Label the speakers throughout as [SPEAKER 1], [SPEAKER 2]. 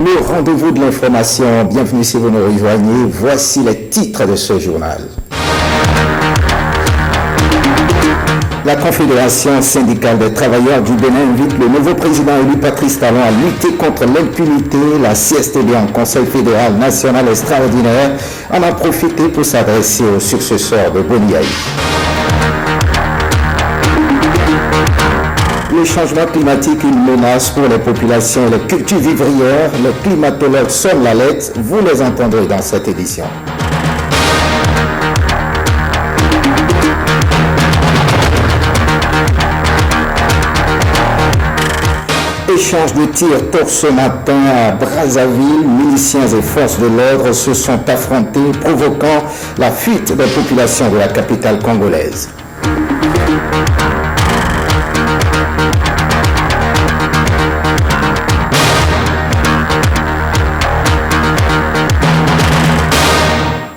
[SPEAKER 1] Le rendez-vous de l'information, bienvenue si vous nous rejoignez, voici les titres de ce journal. La Confédération syndicale des travailleurs du Bénin invite le nouveau président élu Patrice Talon à lutter contre l'impunité. La CSTB en Conseil fédéral national extraordinaire en a profité pour s'adresser au successeur de Boniaï. Le changement climatique, une menace pour les populations et les cultures vivrières. Les climatologues sonnent l'alerte. Vous les entendrez dans cette édition. Échange de tirs tôt ce matin à Brazzaville. Miliciens et forces de l'ordre se sont affrontés, provoquant la fuite des populations de la capitale congolaise.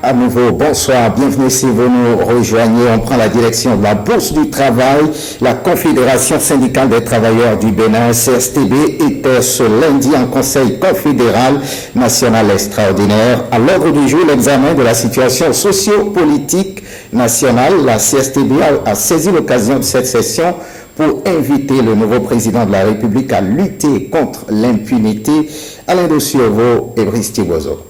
[SPEAKER 1] À nouveau, bonsoir, bienvenue si vous nous rejoignez. On prend la direction de la Bourse du Travail. La Confédération syndicale des travailleurs du Bénin, CSTB, était ce lundi en Conseil confédéral national extraordinaire. À l'ordre du jour, l'examen de la situation socio-politique nationale. La CSTB a saisi l'occasion de cette session pour inviter le nouveau président de la République à lutter contre l'impunité. Alain Dossiovo et Brice Thibozo.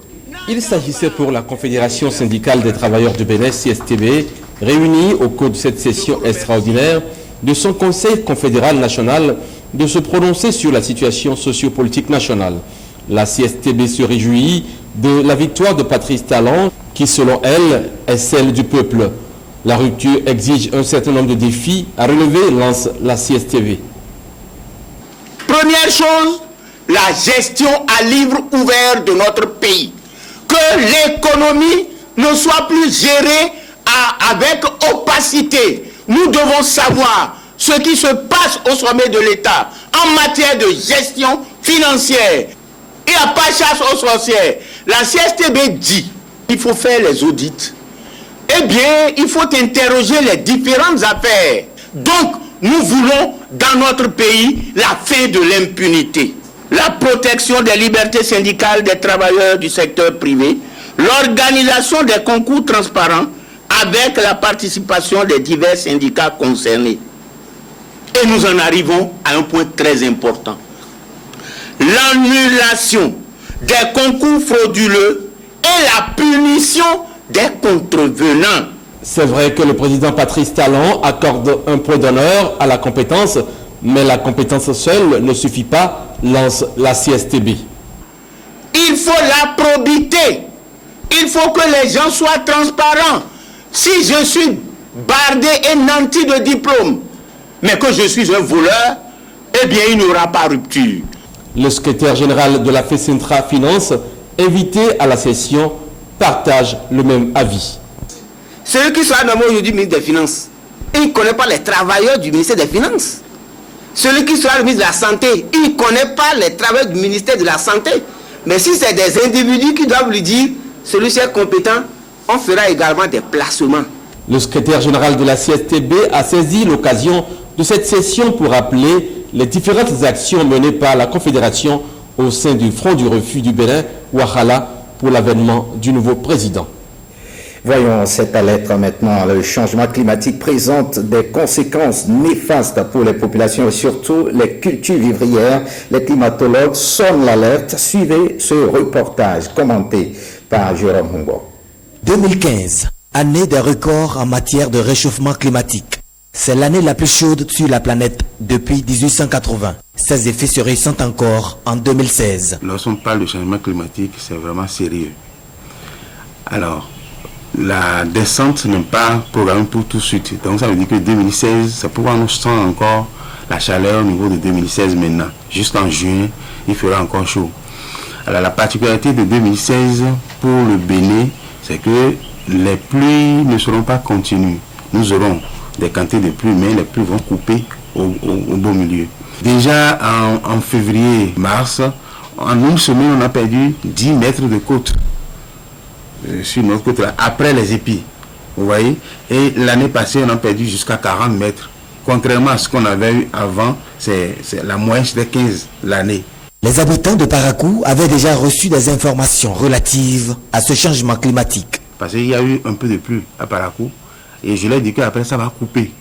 [SPEAKER 2] Il s'agissait pour la Confédération syndicale des travailleurs du Bénin, CSTB, réunie au cours de cette session extraordinaire de son Conseil confédéral national, de se prononcer sur la situation sociopolitique nationale. La CSTB se réjouit de la victoire de Patrice Talon, qui selon elle est celle du peuple. La rupture exige un certain nombre de défis à relever, lance la CSTB.
[SPEAKER 3] Première chose, la gestion à livre ouvert de notre pays. Que l'économie ne soit plus gérée avec opacité. Nous devons savoir ce qui se passe au sommet de l'État en matière de gestion financière. Il n'y a pas chasse aux sorcières. La CSTB dit qu'il faut faire les audits. Eh bien, il faut interroger les différentes affaires. Donc, nous voulons dans notre pays la fin de l'impunité. La protection des libertés syndicales des travailleurs du secteur privé, l'organisation des concours transparents avec la participation des divers syndicats concernés. Et nous en arrivons à un point très important. L'annulation des concours frauduleux et la punition des contrevenants.
[SPEAKER 2] C'est vrai que le président Patrice Talon accorde un point d'honneur à la compétence, mais la compétence seule ne suffit pas, lance la CSTB.
[SPEAKER 3] Il faut la probité. Il faut que les gens soient transparents. Si je suis bardé et nanti de diplôme, mais que je suis un voleur, eh bien il n'y aura pas rupture.
[SPEAKER 2] Le secrétaire général de la FECINTRA Finance, invité à la session, partage le même avis.
[SPEAKER 4] Celui qui sera nommé aujourd'hui ministre des Finances, il ne connaît pas les travailleurs du ministère des Finances. Celui qui sera le ministre de la Santé, il ne connaît pas les travailleurs du ministère de la Santé. Mais si c'est des individus qui doivent lui dire, celui-ci est compétent, on fera également des placements.
[SPEAKER 2] Le secrétaire général de la CSTB a saisi l'occasion de cette session pour rappeler les différentes actions menées par la Confédération au sein du Front du refus du Bénin, Ouahala, pour l'avènement du nouveau président.
[SPEAKER 1] Voyons cette lettre maintenant. Le changement climatique présente des conséquences néfastes pour les populations et surtout les cultures vivrières. Les climatologues sonnent l'alerte. Suivez ce reportage commenté par Jérôme Humbo.
[SPEAKER 5] 2015, année des records en matière de réchauffement climatique. C'est l'année la plus chaude sur la planète depuis 1880. Ces effets se ressentent encore en 2016.
[SPEAKER 6] Lorsqu'on parle de changement climatique, c'est vraiment sérieux. Alors, la descente n'est pas programmée pour tout de suite. Donc ça veut dire que 2016, c'est pourquoi on sent encore la chaleur au niveau de 2016 maintenant. Jusqu'en juin, il fera encore chaud. Alors la particularité de 2016 pour le Bénin, c'est que les pluies ne seront pas continues. Nous aurons des quantités de pluie, mais les pluies vont couper au beau milieu. Déjà en février-mars, en une semaine, on a perdu 10 mètres de côte. Sur notre côté là, après les épis, vous voyez, et l'année passée on a perdu jusqu'à 40 mètres, contrairement à ce qu'on avait eu avant. C'est la moyenne, c'était 15 l'année.
[SPEAKER 5] Les habitants de Parakou avaient déjà reçu des informations relatives à ce changement climatique.
[SPEAKER 6] Parce qu'il y a eu un peu de pluie à Parakou et je leur ai dit qu'après ça va couper.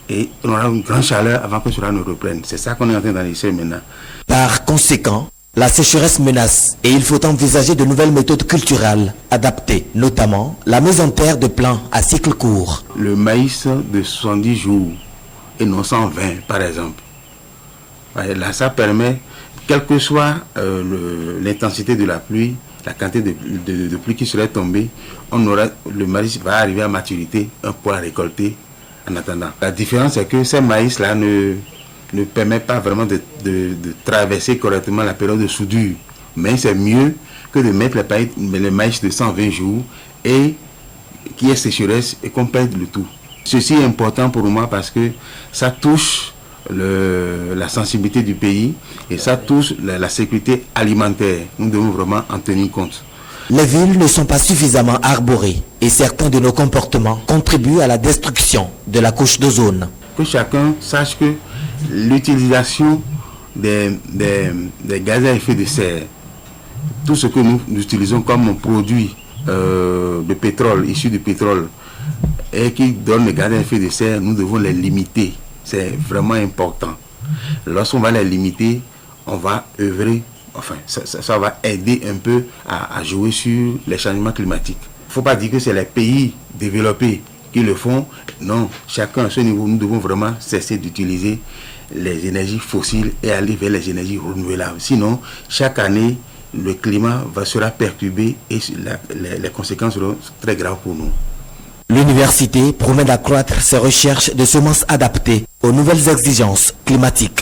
[SPEAKER 6] Et on aura une grande chaleur avant que cela ne reprenne. C'est ça qu'on est en train d'analyser maintenant.
[SPEAKER 5] Par conséquent, la sécheresse menace et il faut envisager de nouvelles méthodes culturelles adaptées, notamment la mise en terre de plants à cycle court.
[SPEAKER 6] Le maïs de 70 jours et non 120 par exemple. Là, ça permet, quelle que soit l'intensité de la pluie, la quantité de pluie qui serait tombée, le maïs va arriver à maturité, un poids à récolter en attendant. La différence est que ces maïs-là ne permet pas vraiment de traverser correctement la période de soudure. Mais c'est mieux que de mettre le maïs de 120 jours et qui est sécheresse et qu'on perde le tout. Ceci est important pour moi parce que ça touche la sensibilité du pays et ça touche la sécurité alimentaire. Nous devons vraiment en tenir compte.
[SPEAKER 5] Les villes ne sont pas suffisamment arborées et certains de nos comportements contribuent à la destruction de la couche d'ozone.
[SPEAKER 6] Que chacun sache que l'utilisation des gaz à effet de serre, tout ce que nous utilisons comme produit de pétrole, issu du pétrole, et qui donne les gaz à effet de serre, nous devons les limiter. C'est vraiment important. Lorsqu'on va les limiter, on va œuvrer, enfin, ça va aider un peu à jouer sur les changements climatiques. Il ne faut pas dire que c'est les pays développés qui le font. Non, chacun à ce niveau, nous devons vraiment cesser d'utiliser les énergies fossiles et aller vers les énergies renouvelables. Sinon, chaque année, le climat sera perturbé et les conséquences seront très graves pour nous.
[SPEAKER 5] L'université promet d'accroître ses recherches de semences adaptées aux nouvelles exigences climatiques.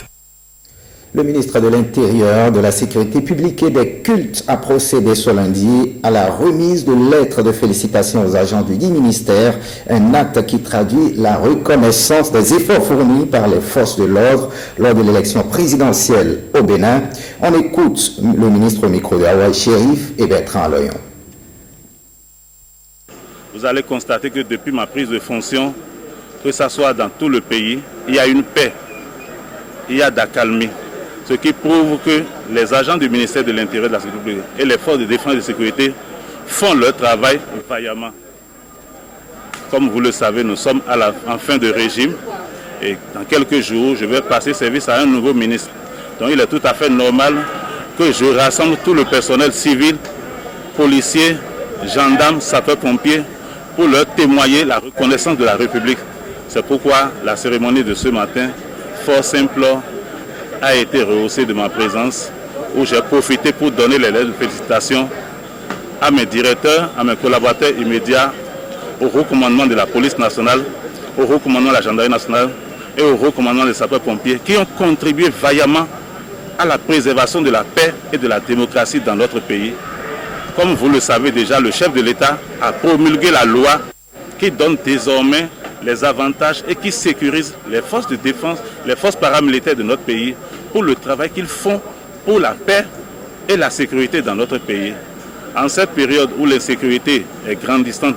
[SPEAKER 1] Le ministre de l'Intérieur, de la Sécurité publique et des Cultes a procédé ce lundi à la remise de lettres de félicitations aux agents du dit ministère, un acte qui traduit la reconnaissance des efforts fournis par les forces de l'ordre lors de l'élection présidentielle au Bénin. On écoute le ministre au micro de Hawaï Chérif et Bertrand Loyon.
[SPEAKER 7] Vous allez constater que depuis ma prise de fonction, que ce soit dans tout le pays, il y a une paix, il y a de la calmie. Ce qui prouve que les agents du ministère de l'Intérieur de la Sécurité publique et les forces de défense et de sécurité font leur travail vaillamment. Comme vous le savez, nous sommes en fin de régime et dans quelques jours, je vais passer service à un nouveau ministre. Donc il est tout à fait normal que je rassemble tout le personnel civil, policiers, gendarmes, sapeurs-pompiers pour leur témoigner la reconnaissance de la République. C'est pourquoi la cérémonie de ce matin, fort simple, a été rehaussée de ma présence, où j'ai profité pour donner les lettres de félicitations à mes directeurs, à mes collaborateurs immédiats, au haut commandement de la police nationale, au haut commandement de la gendarmerie nationale et au haut commandement des sapeurs-pompiers qui ont contribué vaillamment à la préservation de la paix et de la démocratie dans notre pays. Comme vous le savez déjà, le chef de l'État a promulgué la loi qui donne désormais les avantages et qui sécurise les forces de défense, les forces paramilitaires de notre pays pour le travail qu'ils font pour la paix et la sécurité dans notre pays. En cette période où l'insécurité est grandissante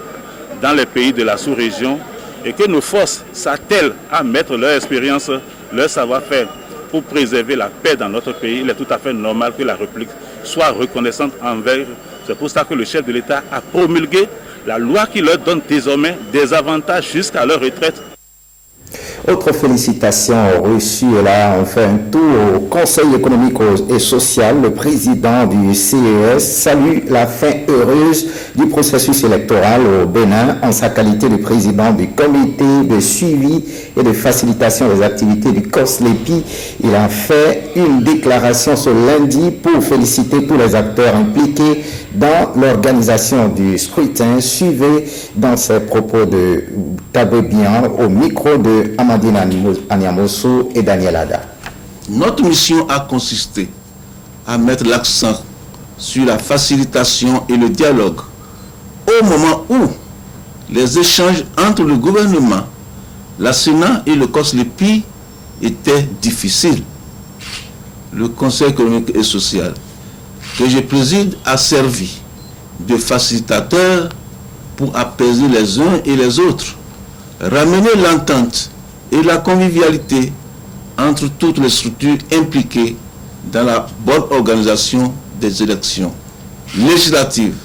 [SPEAKER 7] dans les pays de la sous-région et que nos forces s'attellent à mettre leur expérience, leur savoir-faire pour préserver la paix dans notre pays, il est tout à fait normal que la République soit reconnaissante envers. C'est pour ça que le chef de l'État a promulgué la loi qui leur donne désormais des avantages jusqu'à leur retraite.
[SPEAKER 1] Autre félicitation reçue, là, on fait un tour au Conseil économique et social. Le président du CES salue la fin heureuse du processus électoral au Bénin en sa qualité de président du comité de suivi et de facilitation des activités du COSLEPI. Il a fait une déclaration ce lundi pour féliciter tous les acteurs impliqués dans l'organisation du scrutin. Suivez dans ses propos de Tabébian au micro de Amadine Anyamoso et Daniel Ada.
[SPEAKER 8] Notre mission a consisté à mettre l'accent sur la facilitation et le dialogue au moment où les échanges entre le gouvernement, la Sénat et le COSLEPI étaient difficiles. Le Conseil économique et social que je préside a servi de facilitateur pour apaiser les uns et les autres, ramener l'entente et la convivialité entre toutes les structures impliquées dans la bonne organisation des élections législatives,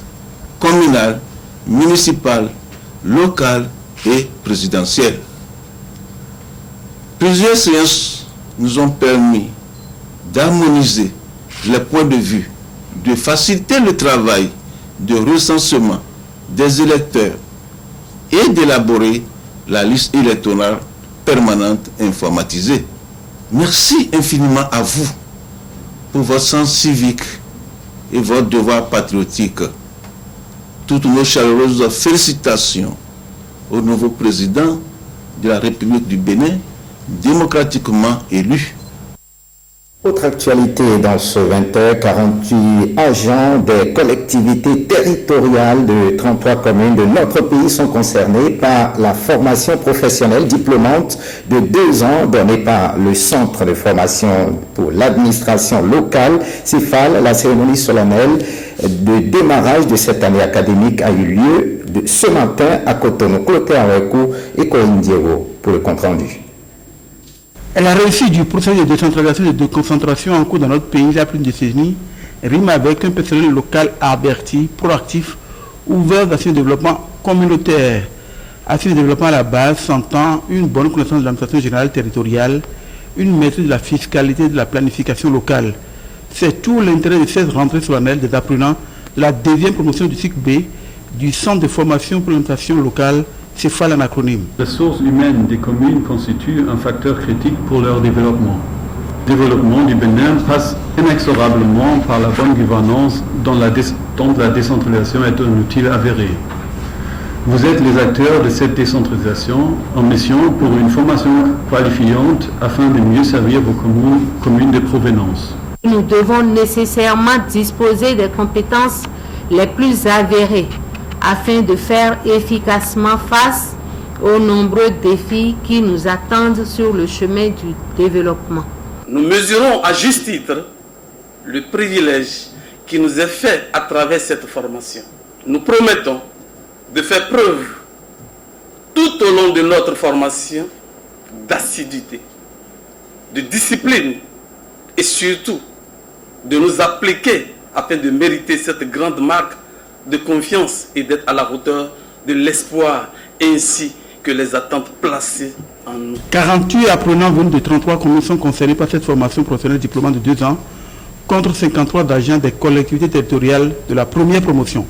[SPEAKER 8] communales, municipales, locales et présidentielles. Plusieurs séances nous ont permis d'harmoniser les points de vue, de faciliter le travail de recensement des électeurs et d'élaborer la liste électorale permanente informatisée. Merci infiniment à vous pour votre sens civique et votre devoir patriotique. Toutes nos chaleureuses félicitations au nouveau président de la République du Bénin, démocratiquement élu.
[SPEAKER 1] Autre actualité dans ce 20h, 48 agents des collectivités territoriales de 33 communes de notre pays sont concernés par la formation professionnelle diplômante de 2 ans donnée par le Centre de formation pour l'administration locale, CIFAL. La cérémonie solennelle de démarrage de cette année académique a eu lieu ce matin à Cotonou. Clotaire Awekou et Corinne Diego pour le compte-rendu.
[SPEAKER 9] La réussite du processus de décentralisation et de déconcentration en cours dans notre pays il y a plus de décennies rime avec un personnel local averti, proactif, ouvert à ce développement communautaire. À ce développement à la base s'entend une bonne connaissance de l'administration générale territoriale, une maîtrise de la fiscalité et de la planification locale. C'est tout l'intérêt de cette rentrée solennelle des apprenants de la 2e promotion du cycle B du Centre de formation pour l'administration locale. C'est FAL en acronyme.
[SPEAKER 10] Les ressources humaines des communes constituent un facteur critique pour leur développement. Le développement du Bénin passe inexorablement par la bonne gouvernance dont la décentralisation est un outil avéré. Vous êtes les acteurs de cette décentralisation en mission pour une formation qualifiante afin de mieux servir vos communes de provenance.
[SPEAKER 11] Nous devons nécessairement disposer des compétences les plus avérées afin de faire efficacement face aux nombreux défis qui nous attendent sur le chemin du développement.
[SPEAKER 12] Nous mesurons à juste titre le privilège qui nous est fait à travers cette formation. Nous promettons de faire preuve tout au long de notre formation d'assiduité, de discipline et surtout de nous appliquer afin de mériter cette grande marque de confiance et d'être à la hauteur de l'espoir ainsi que les attentes placées en nous.
[SPEAKER 9] 48 apprenants venus de 33 communes sont concernés par cette formation professionnelle diplômante de 2 ans contre 53 agents des collectivités territoriales de la première promotion.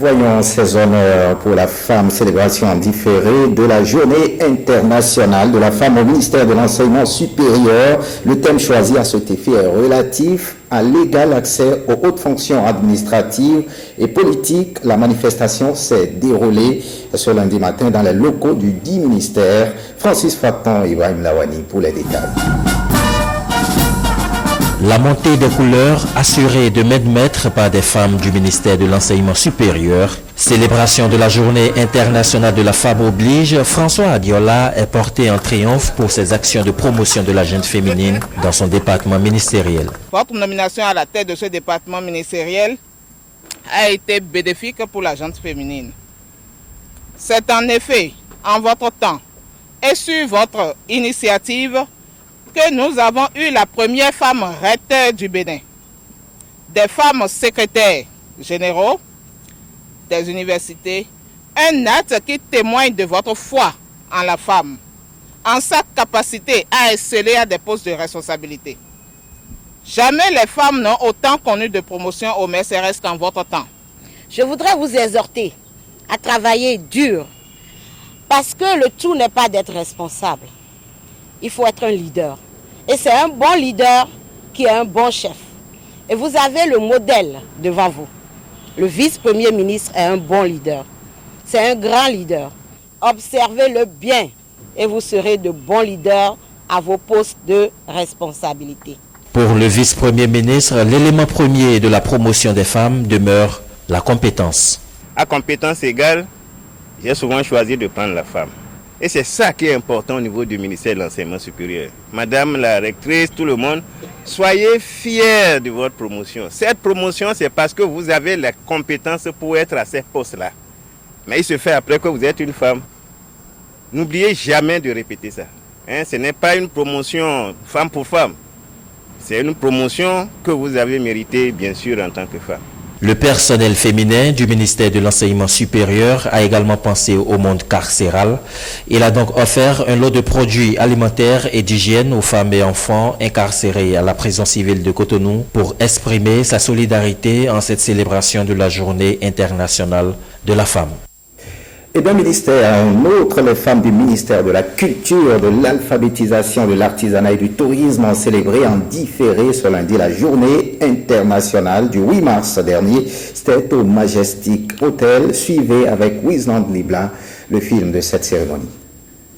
[SPEAKER 1] Voyons ces honneurs pour la femme, célébration en différé de la journée internationale de la femme au ministère de l'enseignement supérieur. Le thème choisi à cet effet est relatif à l'égal accès aux hautes fonctions administratives et politiques. La manifestation s'est déroulée ce lundi matin dans les locaux du dit ministère. Francis Faton et Ibrahim Lawani pour les détails.
[SPEAKER 13] La montée des couleurs assurée de main de maître par des femmes du ministère de l'enseignement supérieur. Célébration de la journée internationale de la femme oblige, François Adiola est porté en triomphe pour ses actions de promotion de la jeune féminine dans son département ministériel.
[SPEAKER 14] Votre nomination à la tête de ce département ministériel a été bénéfique pour la jeune féminine. C'est en effet en votre temps et sur votre initiative que nous avons eu la première femme recteur du Bénin, des femmes secrétaires généraux des universités, un acte qui témoigne de votre foi en la femme, en sa capacité à exceller à des postes de responsabilité. Jamais les femmes n'ont autant connu de promotion au MCRS qu'en votre temps.
[SPEAKER 15] Je voudrais vous exhorter à travailler dur, parce que le tout n'est pas d'être responsable. Il faut être un leader. Et c'est un bon leader qui est un bon chef. Et vous avez le modèle devant vous. Le vice-premier ministre est un bon leader. C'est un grand leader. Observez-le bien et vous serez de bons leaders à vos postes de responsabilité.
[SPEAKER 13] Pour le vice-premier ministre, l'élément premier de la promotion des femmes demeure la compétence.
[SPEAKER 16] À compétence égale, j'ai souvent choisi de prendre la femme. Et c'est ça qui est important au niveau du ministère de l'enseignement supérieur. Madame la rectrice, tout le monde, soyez fiers de votre promotion. Cette promotion, c'est parce que vous avez les compétences pour être à ces postes-là. Mais il se fait après que vous êtes une femme. N'oubliez jamais de répéter ça. Ce n'est pas une promotion femme pour femme. C'est une promotion que vous avez méritée, bien sûr, en tant que femme.
[SPEAKER 13] Le personnel féminin du ministère de l'Enseignement supérieur a également pensé au monde carcéral. Il a donc offert un lot de produits alimentaires et d'hygiène aux femmes et enfants incarcérés à la prison civile de Cotonou pour exprimer sa solidarité en cette célébration de la Journée internationale de la femme.
[SPEAKER 1] Et d'un ministère à un autre, les femmes du ministère de la Culture, de l'Alphabétisation, de l'Artisanat et du Tourisme ont célébré en différé ce lundi la Journée internationale du 8 mars dernier. C'était au Majestic Hotel. Suivez avec Wisland Libla le film de cette cérémonie.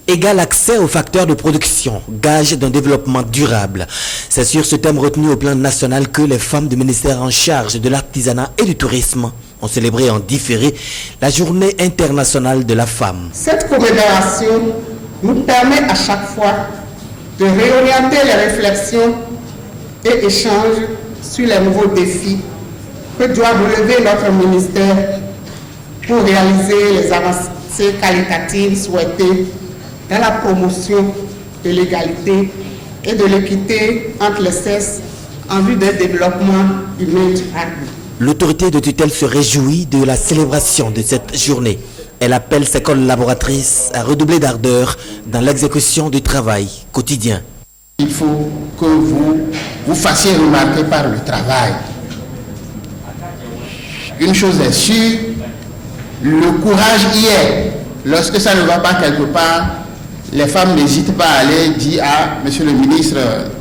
[SPEAKER 5] Égal accès aux facteurs de production, gage d'un développement durable. C'est sur ce thème retenu au plan national que les femmes du ministère en charge de l'artisanat et du tourisme ont célébré en différé la Journée internationale de la femme.
[SPEAKER 17] Cette commémoration nous permet à chaque fois de réorienter les réflexions et échanges sur les nouveaux défis que doit relever notre ministère pour réaliser les avancées qualitatives souhaitées dans la promotion de l'égalité et de l'équité entre les sexes en vue d'un développement humain durable.
[SPEAKER 5] L'autorité de tutelle se réjouit de la célébration de cette journée. Elle appelle ses collaboratrices à redoubler d'ardeur dans l'exécution du travail quotidien.
[SPEAKER 17] Il faut que vous fassiez remarquer par le travail. Une chose est sûre, le courage y est. Lorsque ça ne va pas quelque part, les femmes n'hésitent pas à aller dire à monsieur le ministre,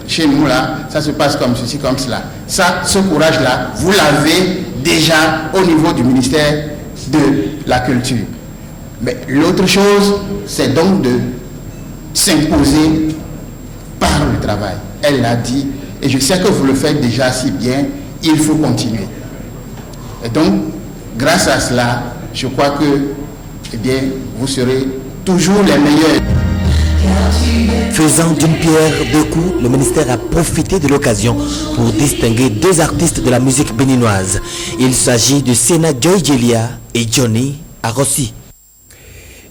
[SPEAKER 17] chez nous là, ça se passe comme ceci, comme cela. Ça, ce courage-là, vous l'avez déjà au niveau du ministère de la Culture. Mais l'autre chose, c'est donc de s'imposer par le travail. Elle l'a dit, et je sais que vous le faites déjà si bien, il faut continuer. Et donc, grâce à cela, je crois que, eh bien, vous serez toujours les meilleurs.
[SPEAKER 5] Faisant d'une pierre deux coups, le ministère a profité de l'occasion pour distinguer deux artistes de la musique béninoise. Il s'agit de Sena Joy Jelia et Johnny Arossi.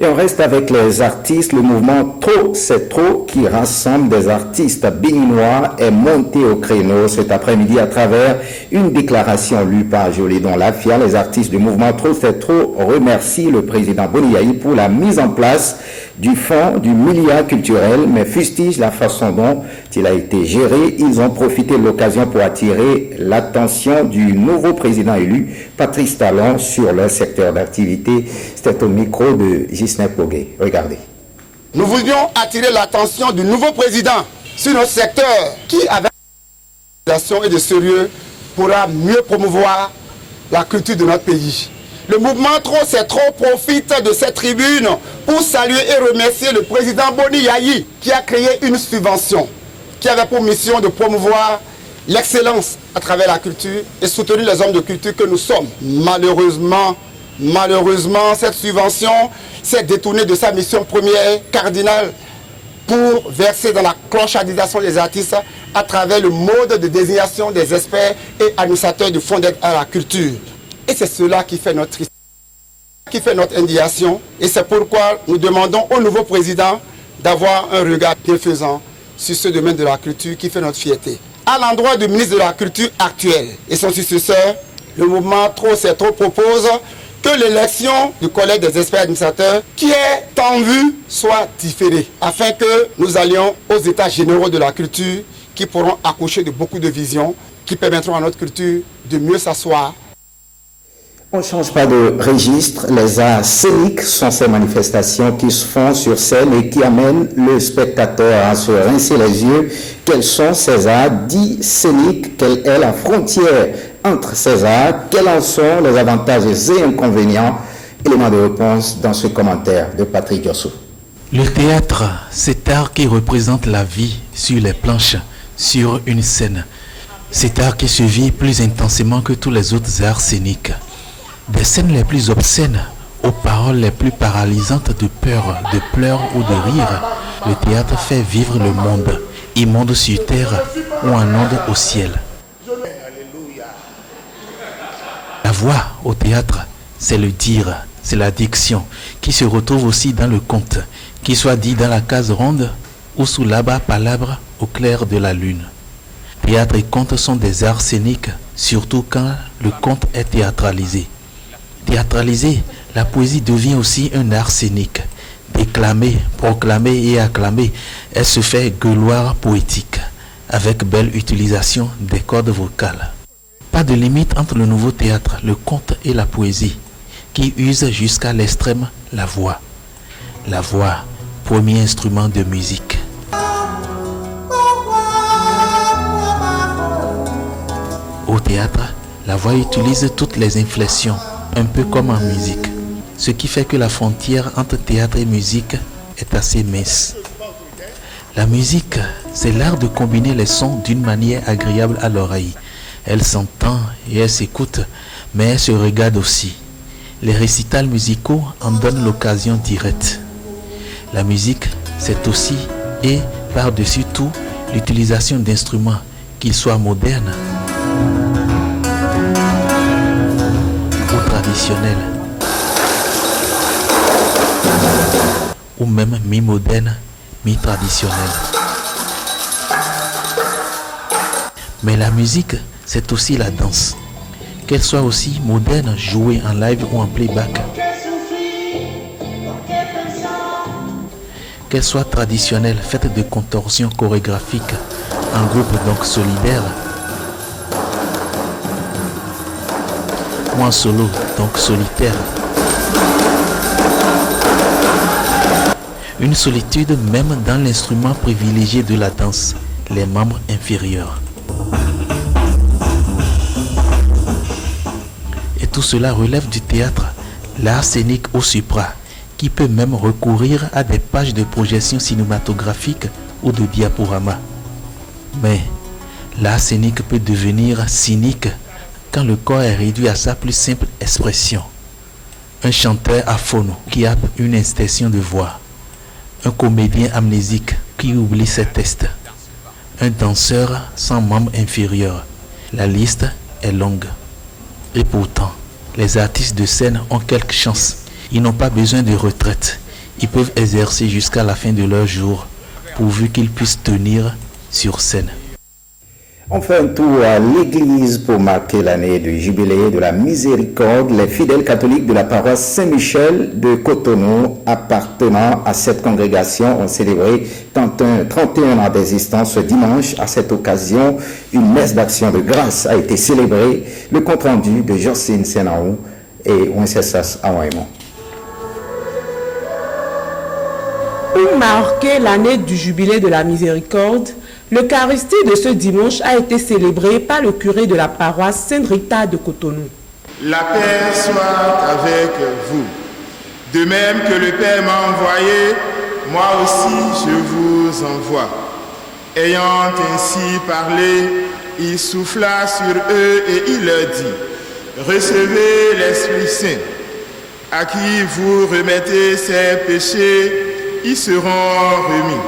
[SPEAKER 1] Et on reste avec les artistes. Le mouvement Trop, c'est trop qui rassemble des artistes béninois est monté au créneau cet après-midi à travers une déclaration lue par Jolidon Lafia. Les artistes du mouvement Trop, c'est trop remercient le président Boniaï pour la mise en place du fonds du milliard culturel, mais fustigent la façon dont il a été géré. Ils ont profité de l'occasion pour attirer l'attention du nouveau président élu, Patrice Talon, sur leur secteur d'activité. C'était au micro de Gisner Pogué. Regardez.
[SPEAKER 18] Nous voulions attirer l'attention du nouveau président sur notre secteur qui, avec et de sérieux, pourra mieux promouvoir la culture de notre pays. Le mouvement Trop, c'est trop profite de cette tribune pour saluer et remercier le président Boni Yayi qui a créé une subvention qui avait pour mission de promouvoir l'excellence à travers la culture et soutenir les hommes de culture que nous sommes. Malheureusement, cette subvention s'est détournée de sa mission première, cardinale, pour verser dans la clochardisation des artistes à travers le mode de désignation des experts et administrateurs du Fonds d'aide à la culture. Et c'est cela qui fait notre tristesse, qui fait notre indignation. Et c'est pourquoi nous demandons au nouveau président d'avoir un regard bienfaisant sur ce domaine de la culture qui fait notre fierté. À l'endroit du ministre de la Culture actuel et son successeur, le mouvement Trop, c'est trop propose que l'élection du collège des experts administrateurs qui est en vue soit différée, afin que nous allions aux états généraux de la culture qui pourront accoucher de beaucoup de visions qui permettront à notre culture de mieux s'asseoir.
[SPEAKER 1] On ne change pas de registre. Les arts scéniques sont ces manifestations qui se font sur scène et qui amènent le spectateur à se rincer les yeux. Quels sont ces arts dits scéniques? Quelle est la frontière entre ces arts? Quels en sont les avantages et inconvénients? Élément de réponse dans ce commentaire de Patrick Yossou.
[SPEAKER 19] Le théâtre, cet art qui représente la vie sur les planches, sur une scène. Cet art qui se vit plus intensément que tous les autres arts scéniques. Des scènes les plus obscènes, aux paroles les plus paralysantes de peur, de pleurs ou de rire, le théâtre fait vivre le monde, immonde sur terre ou en onde au ciel. La voix au théâtre, c'est le dire, c'est la diction, qui se retrouve aussi dans le conte, qu'il soit dit dans la case ronde ou sous l'abat palabre au clair de la lune. Théâtre et conte sont des arts scéniques, surtout quand le conte est théâtralisé. Théâtralisé, la poésie devient aussi un art scénique. Déclamée, proclamée et acclamée, elle se fait gueuloir poétique, avec belle utilisation des cordes vocales. Pas de limite entre le nouveau théâtre, le conte et la poésie, qui use jusqu'à l'extrême la voix. La voix, premier instrument de musique. Au théâtre, la voix utilise toutes les inflexions, un peu comme en musique, ce qui fait que la frontière entre théâtre et musique est assez mince. La musique, c'est l'art de combiner les sons d'une manière agréable à l'oreille. Elle s'entend et elle s'écoute, mais elle se regarde aussi. Les récitals musicaux en donnent l'occasion directe. La musique, c'est aussi et par-dessus tout l'utilisation d'instruments, qu'ils soient modernes ou traditionnels, ou même mi-modernes, mi-traditionnels. Mais la musique, c'est aussi la danse. Qu'elle soit aussi moderne, jouée en live ou en playback. Qu'elle soit traditionnelle, faite de contorsions chorégraphiques, en groupe donc solidaire, ou en solo, donc solitaire. Une solitude même dans l'instrument privilégié de la danse, les membres inférieurs. Et tout cela relève du théâtre, l'art scénique au supra, qui peut même recourir à des pages de projection cinématographique ou de diaporama. Mais l'art scénique peut devenir cynique quand le corps est réduit à sa plus simple expression. Un chanteur aphono qui a une extension de voix. Un comédien amnésique qui oublie ses textes. Un danseur sans membre inférieur. La liste est longue. Et pourtant, les artistes de scène ont quelque chance. Ils n'ont pas besoin de retraite. Ils peuvent exercer jusqu'à la fin de leur jour, pourvu qu'ils puissent tenir sur scène.
[SPEAKER 1] On fait un tour à l'église pour marquer l'année du jubilé de la miséricorde. Les fidèles catholiques de la paroisse Saint-Michel de Cotonou appartenant à cette congrégation ont célébré 31 ans d'existence ce dimanche. À cette occasion, une messe d'action de grâce a été célébrée. Le compte-rendu de Jocelyne Senaou et Wenceslas Awaimo.
[SPEAKER 20] Pour marquer l'année du jubilé de la miséricorde, l'Eucharistie de ce dimanche a été célébrée par le curé de la paroisse Sainte-Rita de Cotonou.
[SPEAKER 21] La paix soit avec vous. De même que le Père m'a envoyé, moi aussi je vous envoie. Ayant ainsi parlé, il souffla sur eux et il leur dit, recevez l'Esprit Saint. À qui vous remettez ses péchés, ils seront remis.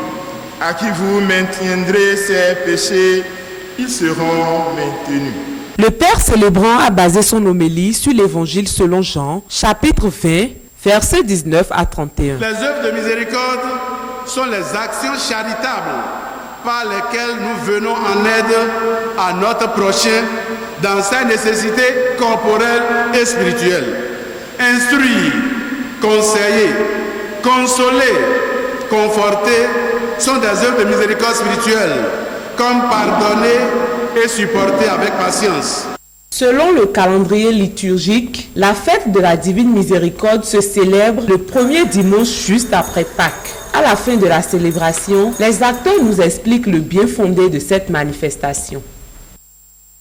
[SPEAKER 21] À qui vous maintiendrez ses péchés, ils seront maintenus.
[SPEAKER 20] Le Père célébrant a basé son homélie sur l'Évangile selon Jean, chapitre 20, versets 19 à 31.
[SPEAKER 21] Les œuvres de miséricorde sont les actions charitables par lesquelles nous venons en aide à notre prochain dans sa nécessité corporelle et spirituelle. Instruire, conseiller, consoler, conforter sont des œuvres de miséricorde spirituelle, comme pardonner et supporter avec patience.
[SPEAKER 20] Selon le calendrier liturgique, la fête de la Divine Miséricorde se célèbre le premier dimanche juste après Pâques. À la fin de la célébration, les acteurs nous expliquent le bien fondé de cette manifestation.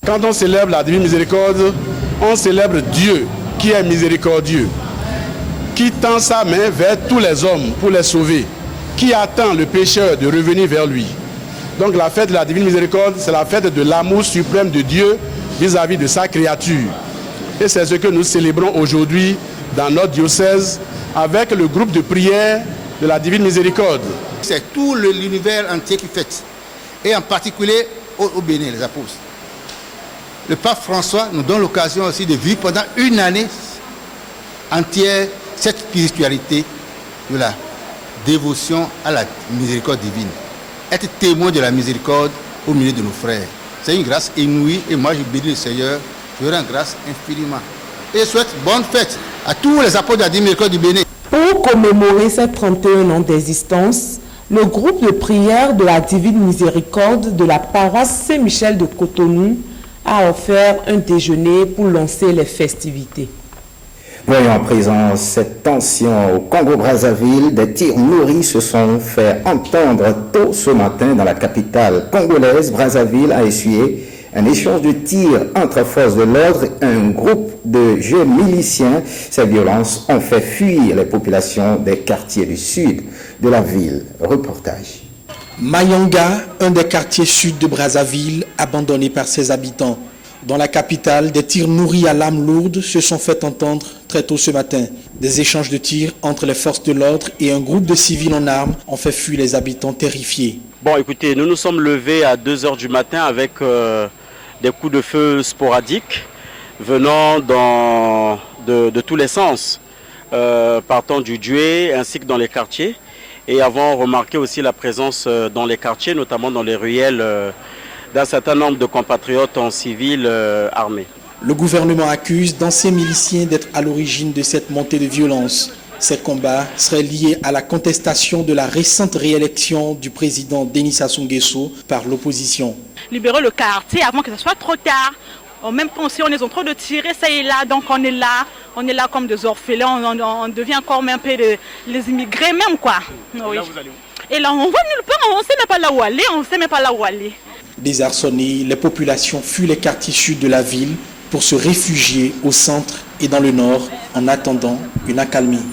[SPEAKER 21] Quand on célèbre la Divine Miséricorde, on célèbre Dieu qui est miséricordieux, qui tend sa main vers tous les hommes pour les sauver, qui attend le pécheur de revenir vers lui. Donc la fête de la Divine Miséricorde, c'est la fête de l'amour suprême de Dieu vis-à-vis de sa créature. Et c'est ce que nous célébrons aujourd'hui dans notre diocèse avec le groupe de prière de la Divine Miséricorde.
[SPEAKER 17] C'est tout l'univers entier qui fête, et en particulier au Bénin, les apôtres. Le pape François nous donne l'occasion aussi de vivre pendant une année entière cette spiritualité de la dévotion à la miséricorde divine. Être témoin de la miséricorde au milieu de nos frères. C'est une grâce inouïe et moi je bénis le Seigneur, je rends grâce infiniment. Et je souhaite bonne fête à tous les apôtres de la Divine Miséricorde du Bénin.
[SPEAKER 20] Pour commémorer ces 31 ans d'existence, le groupe de prière de la Divine Miséricorde de la paroisse Saint-Michel de Cotonou a offert un déjeuner pour lancer les festivités.
[SPEAKER 1] Voyons à présent cette tension au Congo-Brazzaville. Des tirs nourris se sont fait entendre tôt ce matin dans la capitale congolaise. Brazzaville a essuyé un échange de tirs entre forces de l'ordre et un groupe de jeunes miliciens. Ces violences ont fait fuir les populations des quartiers du sud de la ville. Reportage.
[SPEAKER 3] Mayanga, un des quartiers sud de Brazzaville, abandonné par ses habitants. Dans la capitale, des tirs nourris à l'arme lourde se sont fait entendre très tôt ce matin. Des échanges de tirs entre les forces de l'ordre et un groupe de civils en armes ont fait fuir les habitants terrifiés.
[SPEAKER 22] Bon, écoutez, nous nous sommes levés à 2 h du matin avec des coups de feu sporadiques venant de tous les sens, partant du Djoué ainsi que dans les quartiers. Et avons remarqué aussi la présence dans les quartiers, notamment dans les ruelles, d'un certain nombre de compatriotes en civil armés.
[SPEAKER 3] Le gouvernement accuse d'anciens miliciens d'être à l'origine de cette montée de violence. Ces combats seraient liés à la contestation de la récente réélection du président Denis Sassou Nguesso par l'opposition.
[SPEAKER 23] Libérer le quartier avant que ce soit trop tard. En même temps aussi, on est en train de tirer ça et là, donc on est là comme des orphelins, on devient encore un peu les immigrés même quoi. Oui. Et là, vous allez où? Et là, on va nulle part, on ne sait même pas là où aller,
[SPEAKER 3] Désarçonnés, les populations fuient les quartiers sud de la ville pour se réfugier au centre et dans le nord en attendant une accalmie.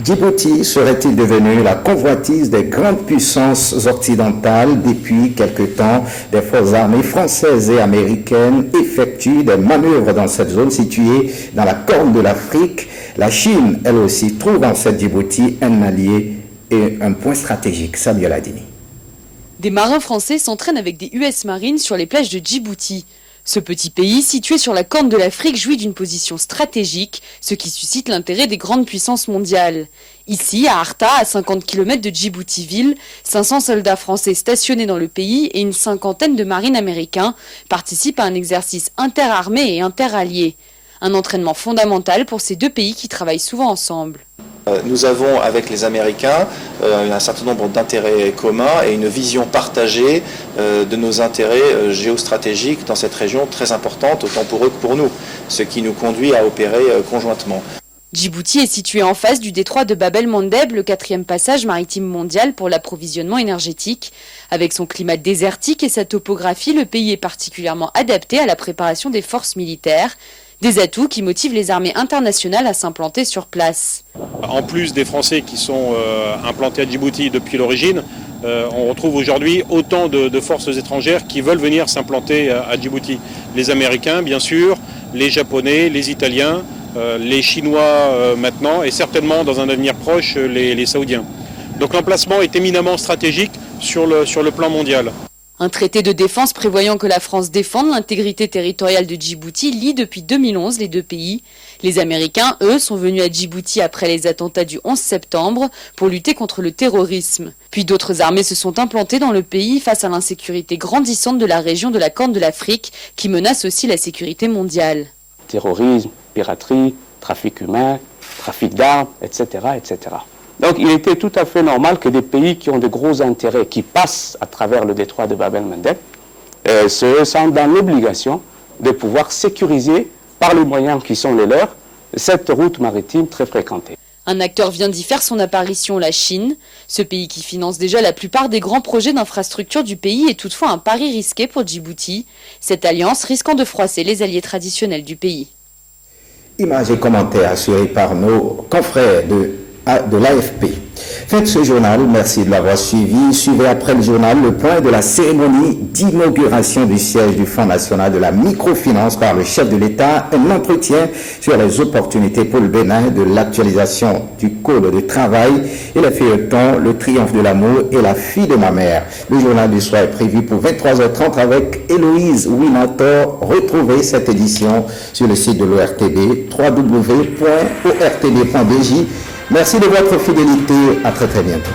[SPEAKER 1] Djibouti serait-il devenu la convoitise des grandes puissances occidentales? Depuis quelque temps, des forces armées françaises et américaines effectuent des manœuvres dans cette zone située dans la corne de l'Afrique. La Chine, elle aussi, trouve en cette Djibouti un allié et un point stratégique. Samuel Adini.
[SPEAKER 24] Des marins français s'entraînent avec des US Marines sur les plages de Djibouti. Ce petit pays, situé sur la corne de l'Afrique, jouit d'une position stratégique, ce qui suscite l'intérêt des grandes puissances mondiales. Ici, à Arta, à 50 km de Djibouti-ville, 500 soldats français stationnés dans le pays et une cinquantaine de marines américains participent à un exercice interarmé et interallié. Un entraînement fondamental pour ces deux pays qui travaillent souvent ensemble.
[SPEAKER 25] Nous avons avec les Américains un certain nombre d'intérêts communs et une vision partagée de nos intérêts géostratégiques dans cette région très importante, autant pour eux que pour nous, ce qui nous conduit à opérer conjointement.
[SPEAKER 24] Djibouti est situé en face du détroit de Bab el-Mandeb, le 4e passage maritime mondial pour l'approvisionnement énergétique. Avec son climat désertique et sa topographie, le pays est particulièrement adapté à la préparation des forces militaires. Des atouts qui motivent les armées internationales à s'implanter sur place.
[SPEAKER 26] En plus des Français qui sont implantés à Djibouti depuis l'origine, on retrouve aujourd'hui autant de forces étrangères qui veulent venir s'implanter à Djibouti. Les Américains, bien sûr, les Japonais, les Italiens, les Chinois maintenant et certainement dans un avenir proche les Saoudiens. Donc l'emplacement est éminemment stratégique sur le plan mondial.
[SPEAKER 24] Un traité de défense prévoyant que la France défende l'intégrité territoriale de Djibouti lie depuis 2011 les deux pays. Les Américains, eux, sont venus à Djibouti après les attentats du 11 septembre pour lutter contre le terrorisme. Puis d'autres armées se sont implantées dans le pays face à l'insécurité grandissante de la région de la Corne de l'Afrique qui menace aussi la sécurité mondiale.
[SPEAKER 27] Terrorisme, piraterie, trafic humain, trafic d'armes, etc., etc. Donc il était tout à fait normal que des pays qui ont de gros intérêts, qui passent à travers le détroit de Bab el-Mandeb, se sentent dans l'obligation de pouvoir sécuriser par les moyens qui sont les leurs cette route maritime très fréquentée.
[SPEAKER 24] Un acteur vient d'y faire son apparition, la Chine. Ce pays qui finance déjà la plupart des grands projets d'infrastructure du pays est toutefois un pari risqué pour Djibouti, cette alliance risquant de froisser les alliés traditionnels du pays.
[SPEAKER 1] Images et commentaires assurés par nos confrères de l'AFP. Faites ce journal, merci de l'avoir suivi. Suivez après le journal le point de la cérémonie d'inauguration du siège du Fonds national de la microfinance par le chef de l'État, un entretien sur les opportunités pour le Bénin de l'actualisation du code de travail et le feuilleton Le triomphe de l'amour et la fille de ma mère. Le journal du soir est prévu pour 23h30 avec Héloïse Winator. Retrouvez cette édition sur le site de l'ORTB, www.ortb.bj. Merci de votre fidélité. À très bientôt.